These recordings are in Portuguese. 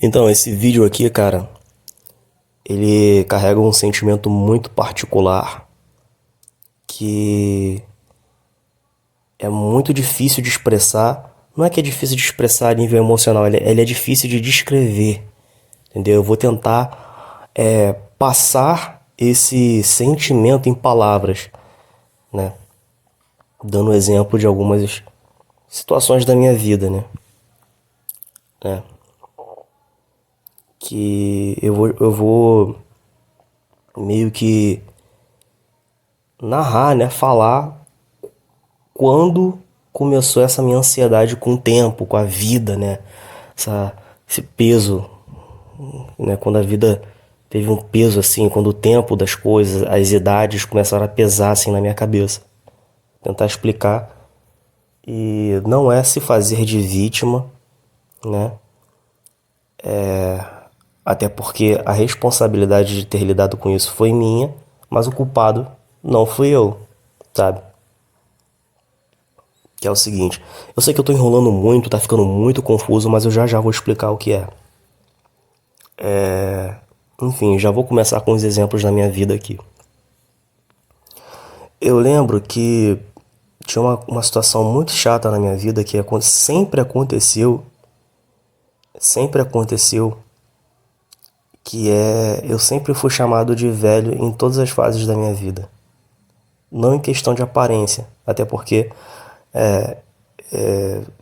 Então, esse vídeo aqui, cara, ele carrega um sentimento muito particular que é muito difícil de expressar. Não é que é difícil de expressar a nível emocional, ele é difícil de descrever, entendeu? Eu vou tentar passar esse sentimento em palavras, né? Dando exemplo de algumas situações da minha vida, né? É, que eu vou meio que narrar, né? Falar quando começou essa minha ansiedade com o tempo, com a vida, né? Esse peso, né? Quando a vida teve um peso assim, quando o tempo das coisas, as idades começaram a pesar assim na minha cabeça. Tentar explicar. E não é se fazer de vítima, né? Até porque a responsabilidade de ter lidado com isso foi minha, mas o culpado não fui eu, sabe? Que é o seguinte, eu sei que eu tô enrolando muito, tá ficando muito confuso, mas eu já vou explicar o que é. Enfim, já vou começar com os exemplos da minha vida aqui. Eu lembro que tinha uma situação muito chata na minha vida que sempre aconteceu, que eu sempre fui chamado de velho em todas as fases da minha vida. Não em questão de aparência, até porque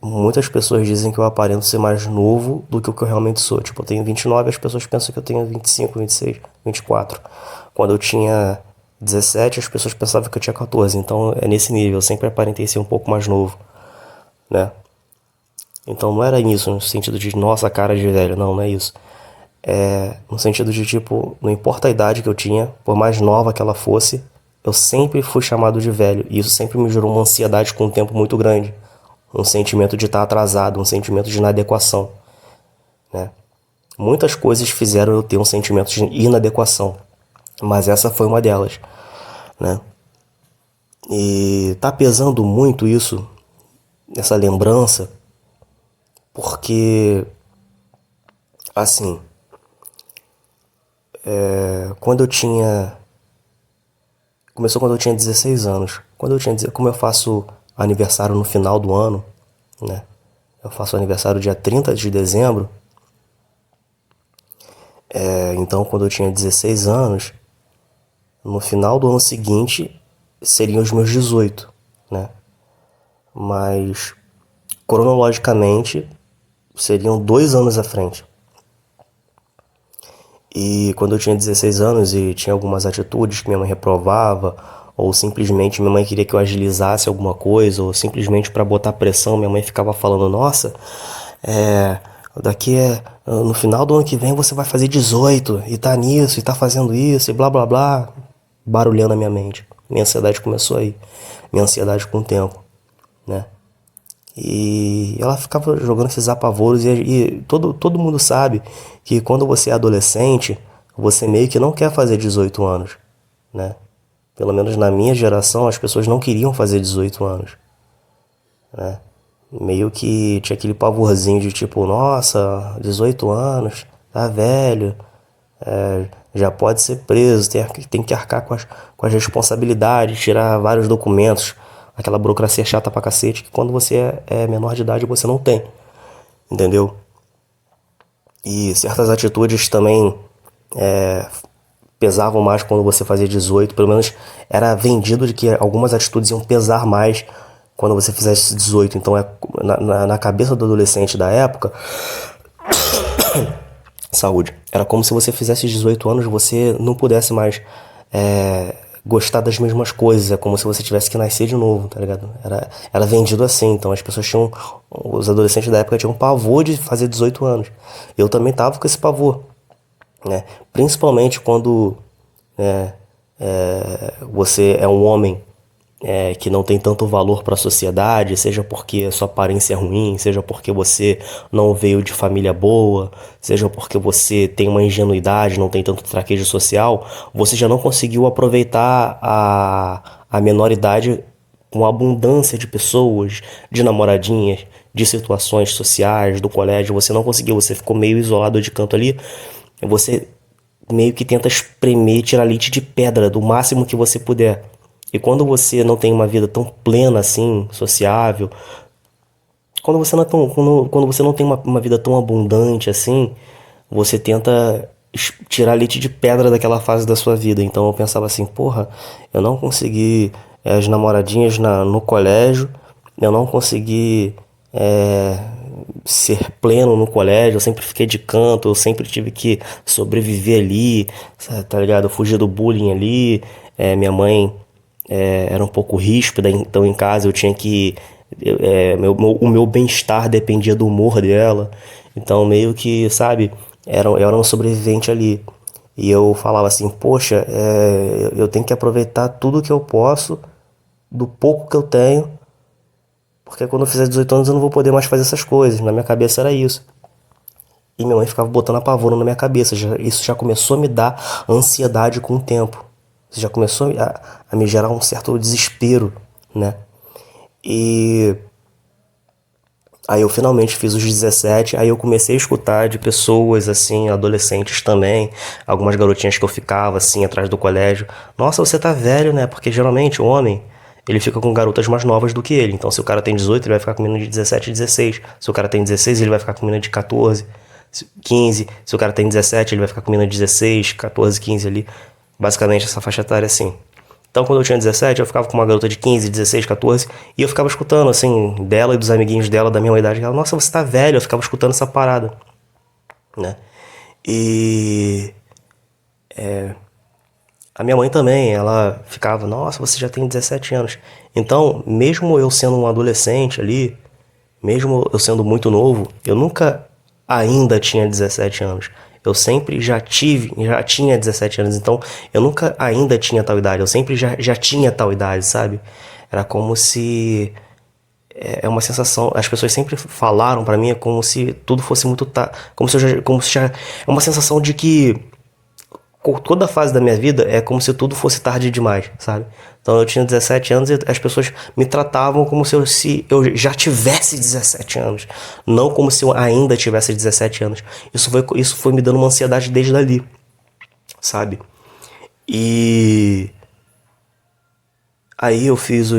muitas pessoas dizem que eu aparento ser mais novo do que o que eu realmente sou. Tipo, eu tenho 29, as pessoas pensam que eu tenho 25, 26, 24. Quando eu tinha 17, as pessoas pensavam que eu tinha 14. Então é nesse nível, eu sempre aparentei ser um pouco mais novo, né? Então não era isso no sentido de nossa cara de velho, não, não é isso. É no sentido de tipo, não importa a idade que eu tinha, por mais nova que ela fosse, eu sempre fui chamado de velho. E isso sempre me gerou uma ansiedade com o tempo muito grande. Um sentimento de estar atrasado, um sentimento de inadequação, né? Muitas coisas fizeram eu ter um sentimento de inadequação, mas essa foi uma delas, né? E tá pesando muito isso, essa lembrança, porque, assim, quando eu tinha. Começou quando eu tinha 16 anos. Como eu faço aniversário no final do ano, né? Eu faço aniversário dia 30 de dezembro. Então, quando eu tinha 16 anos, no final do ano seguinte seriam os meus 18, né? Mas cronologicamente seriam 2 anos à frente. E quando eu tinha 16 anos e tinha algumas atitudes que minha mãe reprovava, ou simplesmente minha mãe queria que eu agilizasse alguma coisa, ou simplesmente para botar pressão, minha mãe ficava falando: Nossa, é, no final do ano que vem você vai fazer 18 e tá nisso, e tá fazendo isso, e blá blá blá, barulhando a minha mente. Minha ansiedade começou aí, minha ansiedade com o tempo, né? E ela ficava jogando esses apavoros e todo mundo sabe que quando você é adolescente, você meio que não quer fazer 18 anos, né? Pelo menos na minha geração, as pessoas não queriam fazer 18 anos, né? Meio que tinha aquele pavorzinho de tipo, nossa, 18 anos, tá velho, já pode ser preso, tem que arcar com as responsabilidades, tirar vários documentos, aquela burocracia chata pra cacete que quando você é menor de idade você não tem, entendeu? E certas atitudes também pesavam mais quando você fazia 18, pelo menos era vendido de que algumas atitudes iam pesar mais quando você fizesse 18. Então, na cabeça do adolescente da época, saúde, era como se você fizesse 18 anos você não pudesse mais gostar das mesmas coisas, é como se você tivesse que nascer de novo, tá ligado? Era vendido assim, então as pessoas tinham, os adolescentes da época tinham pavor de fazer 18 anos. Eu também tava com esse pavor, né? Principalmente quando você é um homem que não tem tanto valor para a sociedade, seja porque sua aparência é ruim, seja porque você não veio de família boa, seja porque você tem uma ingenuidade, não tem tanto traquejo social, você já não conseguiu aproveitar a menor idade com abundância de pessoas, de namoradinhas, de situações sociais, do colégio, você não conseguiu, você ficou meio isolado de canto ali, você meio que tenta espremer, tirar leite de pedra do máximo que você puder. E quando você não tem uma vida tão plena assim, sociável, quando você não tem uma vida tão abundante assim, você tenta tirar leite de pedra daquela fase da sua vida. Então eu pensava assim, porra, eu não consegui as namoradinhas no colégio, eu não consegui ser pleno no colégio, eu sempre fiquei de canto, eu sempre tive que sobreviver ali, tá ligado? Eu fugia do bullying ali, minha mãe era um pouco ríspida, então em casa eu tinha que. O meu bem-estar dependia do humor dela, então meio que, sabe, eu era um sobrevivente ali. E eu falava assim, poxa, eu tenho que aproveitar tudo que eu posso, do pouco que eu tenho, porque quando eu fizer 18 anos eu não vou poder mais fazer essas coisas. Na minha cabeça era isso. E minha mãe ficava botando apavoro na minha cabeça. Isso já começou a me dar ansiedade com o tempo. Isso já começou a me gerar um certo desespero, né? E aí eu finalmente fiz os 17, aí eu comecei a escutar de pessoas assim, adolescentes também, algumas garotinhas que eu ficava assim atrás do colégio. Nossa, você tá velho, né? Porque geralmente o homem, ele fica com garotas mais novas do que ele. Então se o cara tem 18, ele vai ficar com menina de 17 e 16. Se o cara tem 16, ele vai ficar com menina de 14, 15. Se o cara tem 17, ele vai ficar com menina de 16, 14, 15 ali. Basicamente essa faixa etária assim. Então, quando eu tinha 17, eu ficava com uma garota de 15, 16, 14, e eu ficava escutando, assim, dela e dos amiguinhos dela, da mesma idade, ela, nossa, você tá velho, eu ficava escutando essa parada, né? E a minha mãe também, ela ficava, nossa, você já tem 17 anos. Então, mesmo eu sendo um adolescente ali, mesmo eu sendo muito novo, eu nunca ainda tinha 17 anos. Eu sempre já tinha 17 anos, então eu nunca ainda tinha tal idade, eu sempre já tinha tal idade, sabe? Era como se. Uma sensação. As pessoas sempre falaram pra mim, é como se tudo fosse muito. Como se eu já. Como se já. É uma sensação de que toda a fase da minha vida é como se tudo fosse tarde demais, sabe? Então eu tinha 17 anos e as pessoas me tratavam como se eu já tivesse 17 anos, não como se eu ainda tivesse 17 anos. Isso foi me dando uma ansiedade desde ali, sabe? E aí eu fiz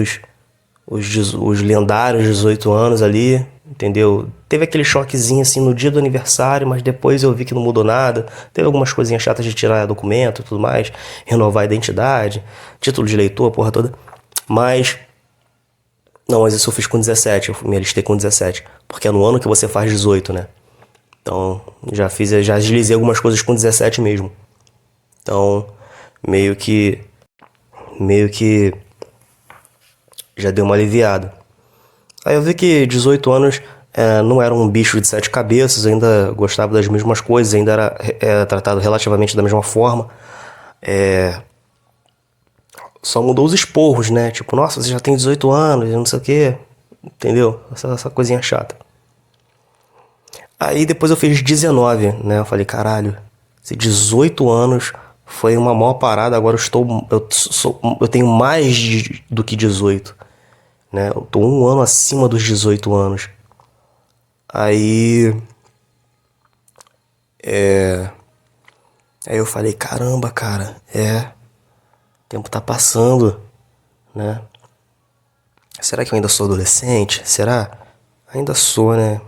os lendários 18 anos ali, entendeu? Teve aquele choquezinho assim no dia do aniversário, mas depois eu vi que não mudou nada. Teve algumas coisinhas chatas de tirar documento e tudo mais, renovar a identidade, título de eleitor, porra toda. Mas não, mas isso eu fiz com 17, eu me alistei com 17, porque é no ano que você faz 18, né? Então, já agilizei algumas coisas com 17 mesmo. Então, meio que meio que já deu uma aliviada. Aí eu vi que 18 anos não era um bicho de sete cabeças, ainda gostava das mesmas coisas, ainda era tratado relativamente da mesma forma. Só mudou os esporros, né? Tipo, nossa, você já tem 18 anos, não sei o quê. Entendeu? Essa coisinha chata. Aí depois eu fiz 19, né? Eu falei, caralho, se 18 anos foi uma maior parada, agora eu tenho mais do que 18, né? Eu tô um ano acima dos 18 anos. Aí, aí eu falei, caramba, cara, o tempo tá passando, né? Será que eu ainda sou adolescente? Será? Ainda sou, né?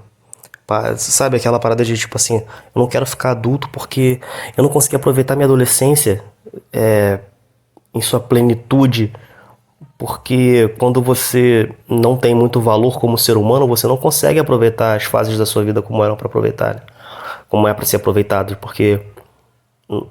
Sabe aquela parada de tipo assim, eu não quero ficar adulto porque eu não consegui aproveitar minha adolescência em sua plenitude, porque quando você não tem muito valor como ser humano, você não consegue aproveitar as fases da sua vida como eram para aproveitar, né? Como é para ser aproveitado, porque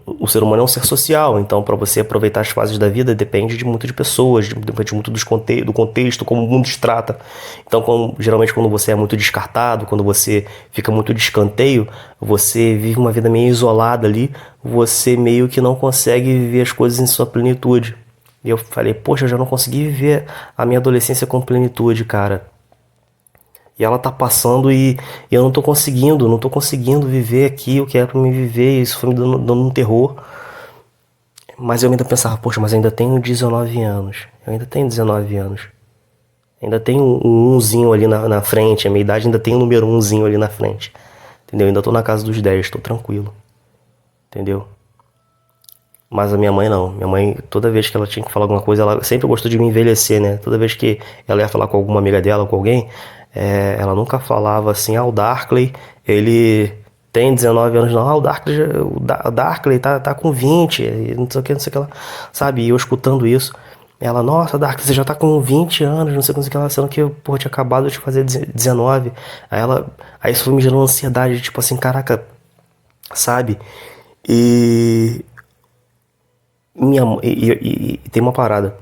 o ser humano é um ser social, então para você aproveitar as fases da vida depende de muito de pessoas, depende muito do contexto, como o mundo te trata. Então, geralmente quando você é muito descartado, quando você fica muito de escanteio, você vive uma vida meio isolada ali, você meio que não consegue viver as coisas em sua plenitude. E eu falei, poxa, eu já não consegui viver a minha adolescência com plenitude, cara. E ela tá passando e eu não tô conseguindo viver aqui o que era pra me viver, e isso foi me dando um terror. Mas eu ainda pensava, poxa, mas eu ainda tenho 19 anos. Eu ainda tenho 19 anos. Ainda tem um umzinho ali na frente. A minha idade ainda tem um número umzinho ali na frente. Entendeu? Ainda tô na casa dos 10, tô tranquilo. Entendeu? Mas a minha mãe não. Minha mãe, toda vez que ela tinha que falar alguma coisa, ela sempre gostou de me envelhecer, né? Toda vez que ela ia falar com alguma amiga dela, com alguém, ela nunca falava assim, o Darkley, ele tem 19 anos, não. O Darkley, o Darkley tá com 20, e não sei o que, não sei o que lá. Sabe? E eu escutando isso. Ela, nossa, Darkley, você já tá com 20 anos, não sei o que lá, sendo que eu, pô, tinha acabado de fazer 19. Aí isso foi me gerando ansiedade, tipo assim, caraca, sabe? E e tem uma parada.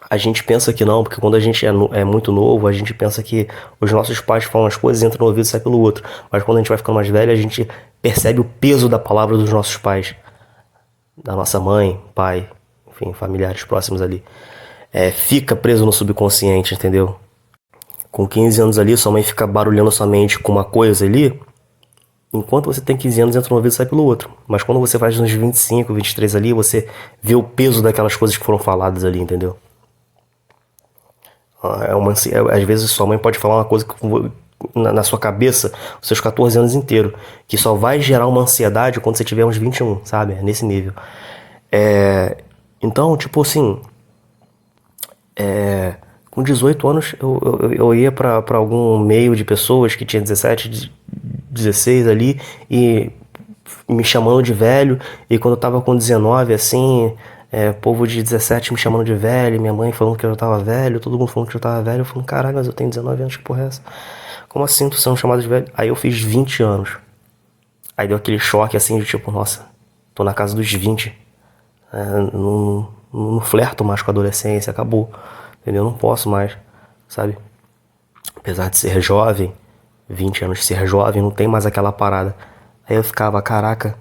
A gente pensa que não, porque quando a gente é muito novo, a gente pensa que os nossos pais falam as coisas, entram no ouvido e sai pelo outro. Mas quando a gente vai ficando mais velho, a gente percebe o peso da palavra dos nossos pais. Da nossa mãe, pai, enfim, familiares próximos ali. Fica preso no subconsciente, entendeu? Com 15 anos ali, sua mãe fica barulhando sua mente com uma coisa ali. Enquanto você tem 15 anos, entra um ouvido e sai pelo outro. Mas quando você faz uns 25, 23 ali, você vê o peso daquelas coisas que foram faladas ali, entendeu? Às vezes sua mãe pode falar uma coisa na sua cabeça os seus 14 anos inteiro, que só vai gerar uma ansiedade quando você tiver uns 21, sabe? É nesse nível. Então, tipo assim, com 18 anos eu ia pra algum meio de pessoas que tinha 17, 16 ali e me chamando de velho. E quando eu tava com 19, assim, povo de 17 me chamando de velho, minha mãe falando que eu tava velho, todo mundo falando que eu tava velho. Eu falei, caralho, mas eu tenho 19 anos, que porra é essa? Como assim tu sendo chamado de velho? Aí eu fiz 20 anos. Aí deu aquele choque assim de tipo, nossa, tô na casa dos 20. Não flerto mais com a adolescência, acabou. Entendeu? Não posso mais, sabe? Apesar de ser jovem, 20 anos de ser jovem, não tem mais aquela parada. Aí eu ficava, caraca,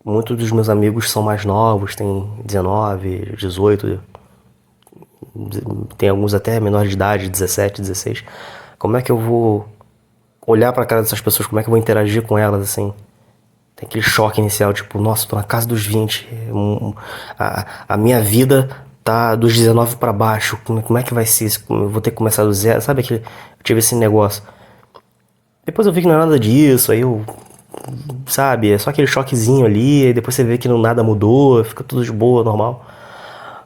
muitos dos meus amigos são mais novos, tem 19, 18, tem alguns até menores de idade, 17, 16. Como é que eu vou olhar pra cara dessas pessoas? Como é que eu vou interagir com elas, assim? Tem aquele choque inicial, tipo, nossa, tô na casa dos 20. A minha vida tá dos 19 pra baixo. Como é que vai ser isso? Eu vou ter que começar do zero. Sabe aquele... Eu tive esse negócio. Depois eu vi que não é nada disso, aí eu... Sabe, é só aquele choquezinho ali, aí depois você vê que nada mudou, fica tudo de boa, normal.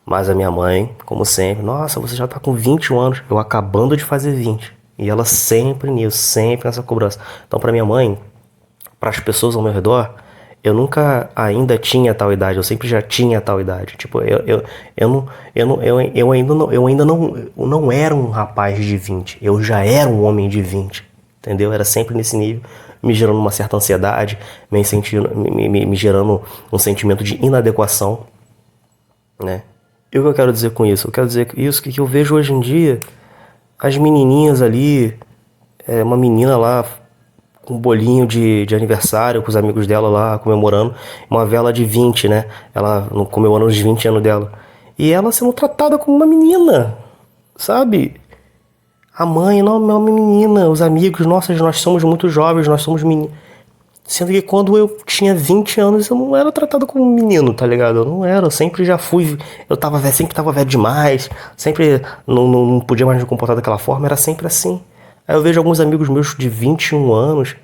Mas a minha mãe, como sempre, nossa, você já tá com 21 anos, eu acabando de fazer 20. E ela sempre nisso, sempre nessa cobrança. Então pra minha mãe, para as pessoas ao meu redor, eu nunca ainda tinha tal idade, eu sempre já tinha tal idade. Tipo, eu ainda não era um rapaz de 20, eu já era um homem de 20, entendeu? Era sempre nesse nível, me gerando uma certa ansiedade, me gerando um sentimento de inadequação, né? E o que eu quero dizer com isso? Eu quero dizer isso que eu vejo hoje em dia, as menininhas ali, uma menina lá com um bolinho de aniversário com os amigos dela lá, comemorando uma vela de 20, né? Ela comemorando os 20 anos dela. E ela sendo tratada como uma menina, sabe? A mãe, não, é uma menina. Os amigos, nossa, nós somos muito jovens, nós somos meninos. Sendo que quando eu tinha 20 anos, eu não era tratado como um menino, tá ligado? Eu não era, eu sempre já fui. Sempre tava velho demais, sempre não podia mais me comportar daquela forma, era sempre assim. Aí eu vejo alguns amigos meus de 21 anos,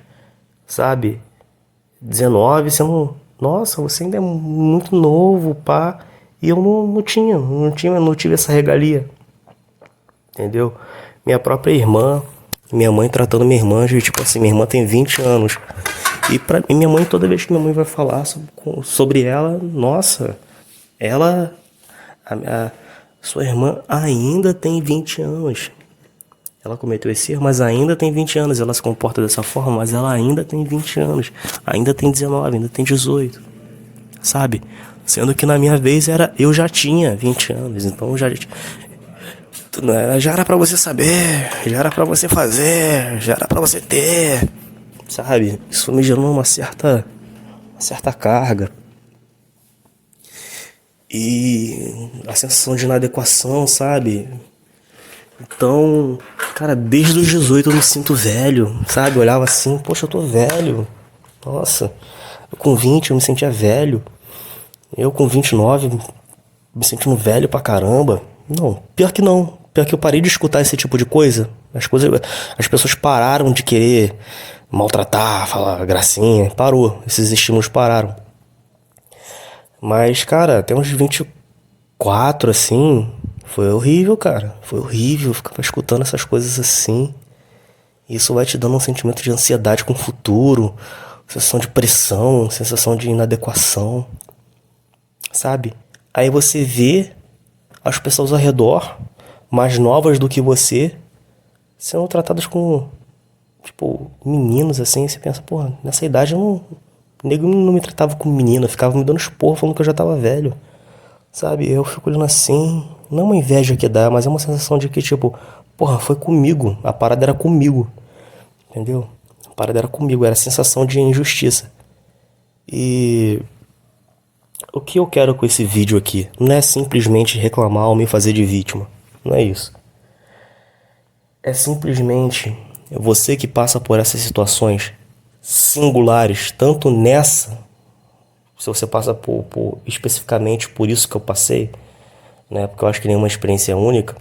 sabe? 19, sendo. Nossa, você ainda é muito novo, pá. E eu não tive essa regalia. Entendeu? Minha própria irmã, minha mãe tratando minha irmã de tipo assim, minha irmã tem 20 anos. E minha mãe, toda vez que minha mãe vai falar sobre ela, nossa, ela. Sua irmã ainda tem 20 anos. Ela cometeu esse erro, mas ainda tem 20 anos. Ela se comporta dessa forma, mas ela ainda tem 20 anos. Ainda tem 19, ainda tem 18. Sabe? Sendo que na minha vez eu já tinha 20 anos. Então já era pra você saber, já era pra você fazer, já era pra você ter. Sabe? Isso me gerou uma certa carga. E a sensação de inadequação, sabe? Então, cara, desde os 18 eu me sinto velho, sabe? Eu olhava assim, poxa, eu tô velho. Nossa, com 20 eu me sentia velho. Eu com 29 me sentindo velho pra caramba, Não, pior que não. Pior que eu parei de escutar esse tipo de coisa. As pessoas pararam de querer maltratar, falar gracinha. Parou. Esses estímulos pararam. Mas, cara, até uns 24, assim, foi horrível, cara. Foi horrível. Eu ficava escutando essas coisas assim. Isso vai te dando um sentimento de ansiedade com o futuro, sensação de pressão, sensação de inadequação, sabe? Aí você vê as pessoas ao redor, mais novas do que você, sendo tratadas como, tipo, meninos, assim. Você pensa, porra, nessa idade eu não. O nego não me tratava como menino, ficava me dando esporro falando que eu já tava velho, sabe? Eu fico olhando assim, não é uma inveja que dá, mas é uma sensação de que, tipo, porra, foi comigo, a parada era comigo, entendeu? A parada era comigo, era a sensação de injustiça. E o que eu quero com esse vídeo aqui não é simplesmente reclamar ou me fazer de vítima, não é isso. É simplesmente você que passa por essas situações singulares, tanto nessa, se você passa por especificamente por isso que eu passei, né? Porque eu acho que nenhuma experiência é única,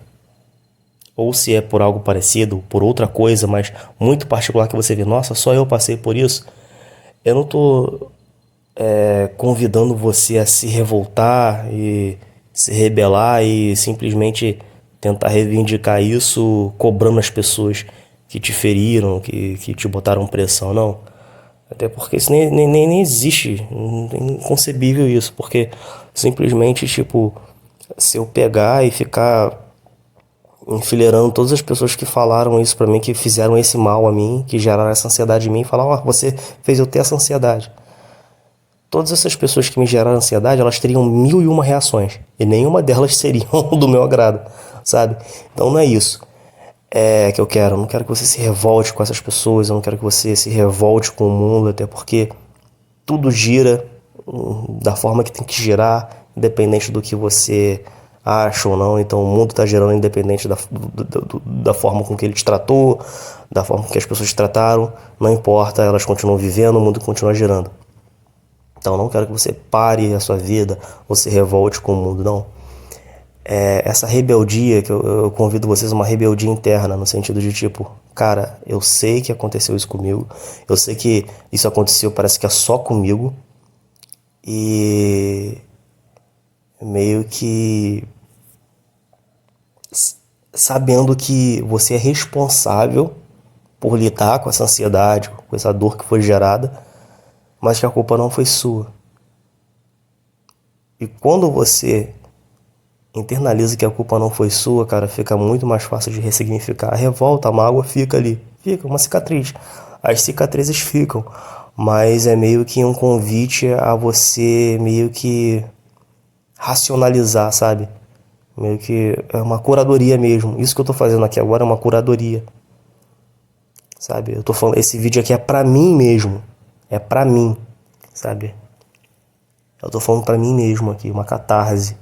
ou se é por algo parecido, por outra coisa, mas muito particular que você vê, nossa, só eu passei por isso. Eu não tô convidando você a se revoltar e se rebelar e simplesmente tentar reivindicar isso cobrando as pessoas que te feriram, que te botaram pressão, não. Até porque isso nem existe, é inconcebível isso, porque simplesmente, tipo, se eu pegar e ficar enfileirando todas as pessoas que falaram isso pra mim, que fizeram esse mal a mim, que geraram essa ansiedade em mim, e falar, ó, você fez eu ter essa ansiedade. Todas essas pessoas que me geraram ansiedade, elas teriam mil e uma reações. E nenhuma delas seriam do meu agrado, sabe? Então não é isso que eu quero. Eu não quero que você se revolte com essas pessoas. Eu não quero que você se revolte com o mundo. Até porque tudo gira da forma que tem que girar, independente do que você acha ou não. Então o mundo está girando independente da forma com que ele te tratou, da forma com que as pessoas te trataram. Não importa, elas continuam vivendo, o mundo continua girando. Então não quero que você pare a sua vida ou se revolte com o mundo, não. Essa rebeldia, que eu convido vocês a uma rebeldia interna, no sentido de tipo, cara, eu sei que aconteceu isso comigo, eu sei que isso aconteceu, parece que é só comigo, e meio que sabendo que você é responsável por lidar com essa ansiedade, com essa dor que foi gerada, mas que a culpa não foi sua. E quando você internaliza que a culpa não foi sua, cara, fica muito mais fácil de ressignificar. A revolta, a mágoa fica ali, fica uma cicatriz. As cicatrizes ficam, mas é meio que um convite a você meio que racionalizar, sabe? Meio que é uma curadoria mesmo. Isso que eu tô fazendo aqui agora é uma curadoria, sabe? Eu tô falando, esse vídeo aqui é pra mim mesmo. É pra mim, sabe? Eu tô falando pra mim mesmo aqui, uma catarse.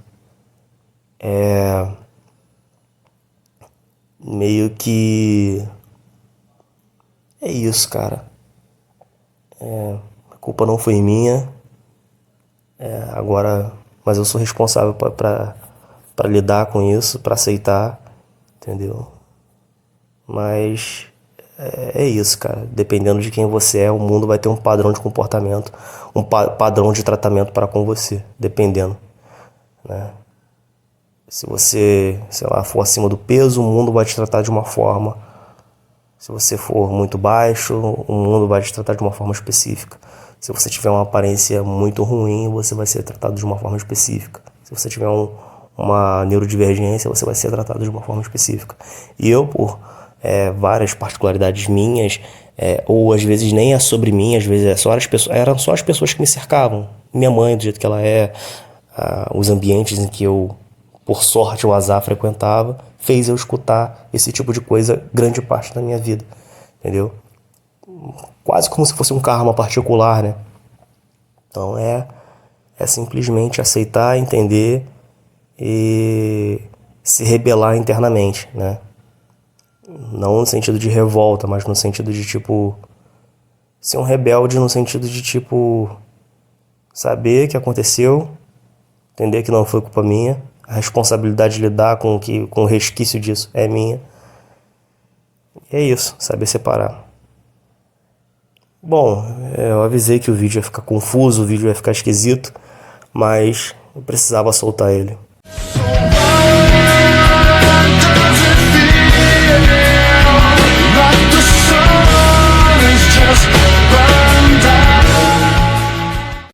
Meio que é isso, cara. A culpa não foi minha. Agora, mas eu sou responsável pra lidar com isso, pra aceitar, entendeu? Mas é isso, cara. Dependendo de quem você é, o mundo vai ter um padrão de comportamento, um padrão de tratamento para com você, dependendo, né? Se você, sei lá, for acima do peso, o mundo vai te tratar de uma forma. Se você for muito baixo, o mundo vai te tratar de uma forma específica. Se você tiver uma aparência muito ruim, você vai ser tratado de uma forma específica. Se você tiver uma neurodivergência, você vai ser tratado de uma forma específica. E eu, por várias particularidades minhas, ou às vezes nem é sobre mim, às vezes eram só as pessoas que me cercavam. Minha mãe, do jeito que ela é, os ambientes em que eu, por sorte ou azar, frequentava, fez eu escutar esse tipo de coisa grande parte da minha vida, entendeu? Quase como se fosse um karma particular, né? Então é simplesmente aceitar, entender e se rebelar internamente, né? Não no sentido de revolta, mas no sentido de, tipo, ser um rebelde no sentido de, tipo, saber que aconteceu, entender que não foi culpa minha, A responsabilidade de lidar com o resquício disso é minha. E é isso, saber separar. Bom, eu avisei que o vídeo ia ficar confuso, o vídeo ia ficar esquisito, mas eu precisava soltar ele.